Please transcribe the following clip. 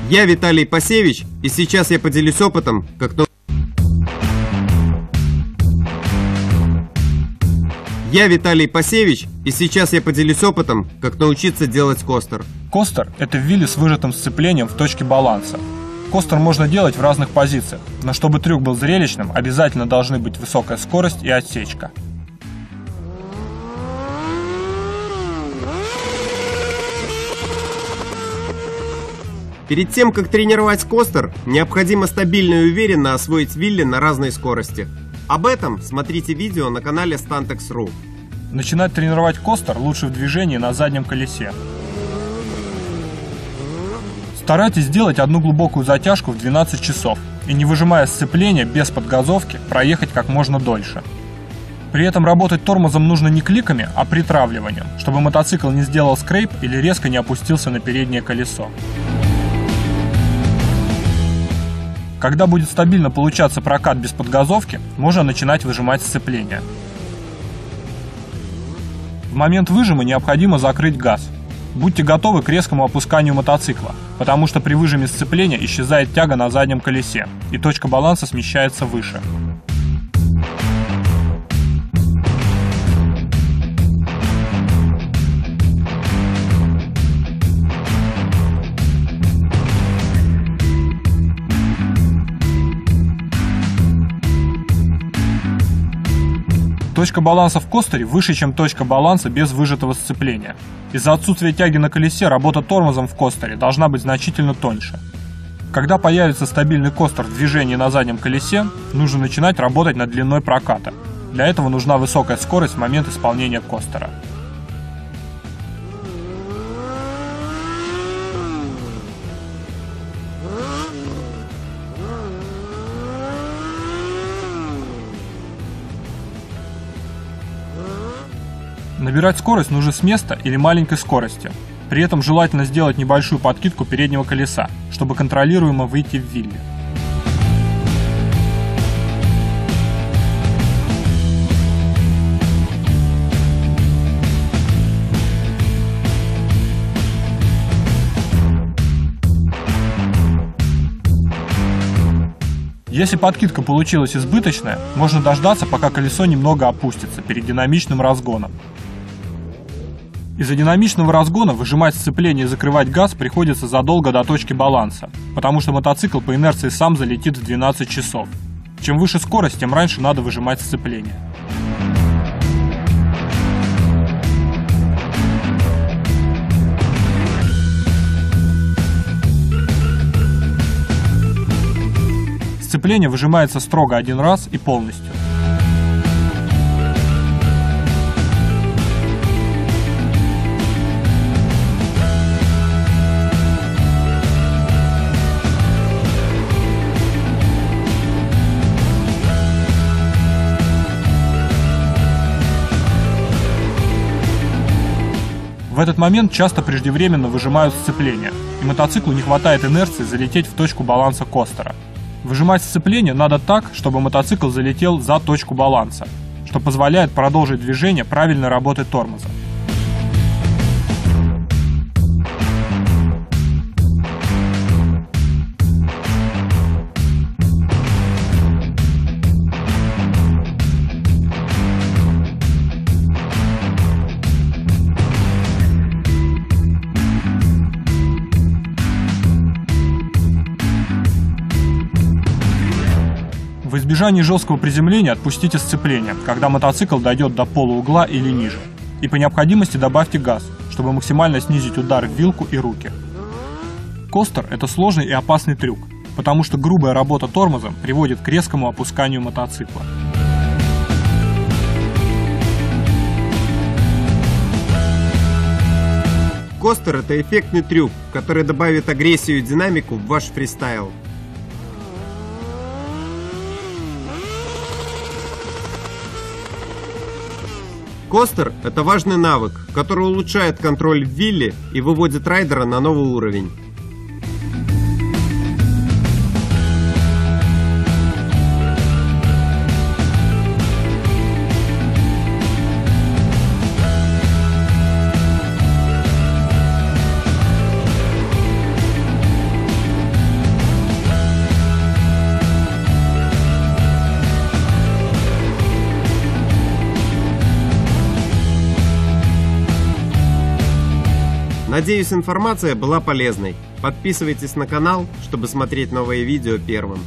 Я Виталий Пасевич, и сейчас я поделюсь опытом, как научиться делать костер. Костер – это вилли с выжатым сцеплением в точке баланса. Костер можно делать в разных позициях, но чтобы трюк был зрелищным, обязательно должны быть высокая скорость и отсечка. Перед тем, как тренировать костер, необходимо стабильно и уверенно освоить вилли на разной скорости. Об этом смотрите видео на канале Stantex.ru. Начинать тренировать костер лучше в движении на заднем колесе. Старайтесь сделать одну глубокую затяжку в 12 часов и, не выжимая сцепление без подгазовки, проехать как можно дольше. При этом работать тормозом нужно не кликами, а притравливанием, чтобы мотоцикл не сделал скрейп или резко не опустился на переднее колесо. Когда будет стабильно получаться прокат без подгазовки, можно начинать выжимать сцепление. В момент выжима необходимо закрыть газ. Будьте готовы к резкому опусканию мотоцикла, потому что при выжиме сцепления исчезает тяга на заднем колесе, и точка баланса смещается выше. Точка баланса в костере выше, чем точка баланса без выжатого сцепления. Из-за отсутствия тяги на колесе работа тормозом в костере должна быть значительно тоньше. Когда появится стабильный костер в движении на заднем колесе, нужно начинать работать над длиной проката. Для этого нужна высокая скорость в момент исполнения костера. Набирать скорость нужно с места или маленькой скорости. При этом желательно сделать небольшую подкидку переднего колеса, чтобы контролируемо выйти в вилли. Если подкидка получилась избыточная, можно дождаться, пока колесо немного опустится перед динамичным разгоном. Из-за динамичного разгона выжимать сцепление и закрывать газ приходится задолго до точки баланса, потому что мотоцикл по инерции сам залетит в 12 часов. Чем выше скорость, тем раньше надо выжимать сцепление. Сцепление выжимается строго один раз и полностью. В этот момент часто преждевременно выжимают сцепление, и мотоциклу не хватает инерции залететь в точку баланса костера. Выжимать сцепление надо так, чтобы мотоцикл залетел за точку баланса, что позволяет продолжить движение правильной работы тормоза. В избежании жесткого приземления отпустите сцепление, когда мотоцикл дойдет до полуугла или ниже. И по необходимости добавьте газ, чтобы максимально снизить удар в вилку и руки. Костер – это сложный и опасный трюк, потому что грубая работа тормозом приводит к резкому опусканию мотоцикла. Костер – это эффектный трюк, который добавит агрессию и динамику в ваш фристайл. Костер – это важный навык, который улучшает контроль в вилли и выводит райдера на новый уровень. Надеюсь, информация была полезной. Подписывайтесь на канал, чтобы смотреть новые видео первым.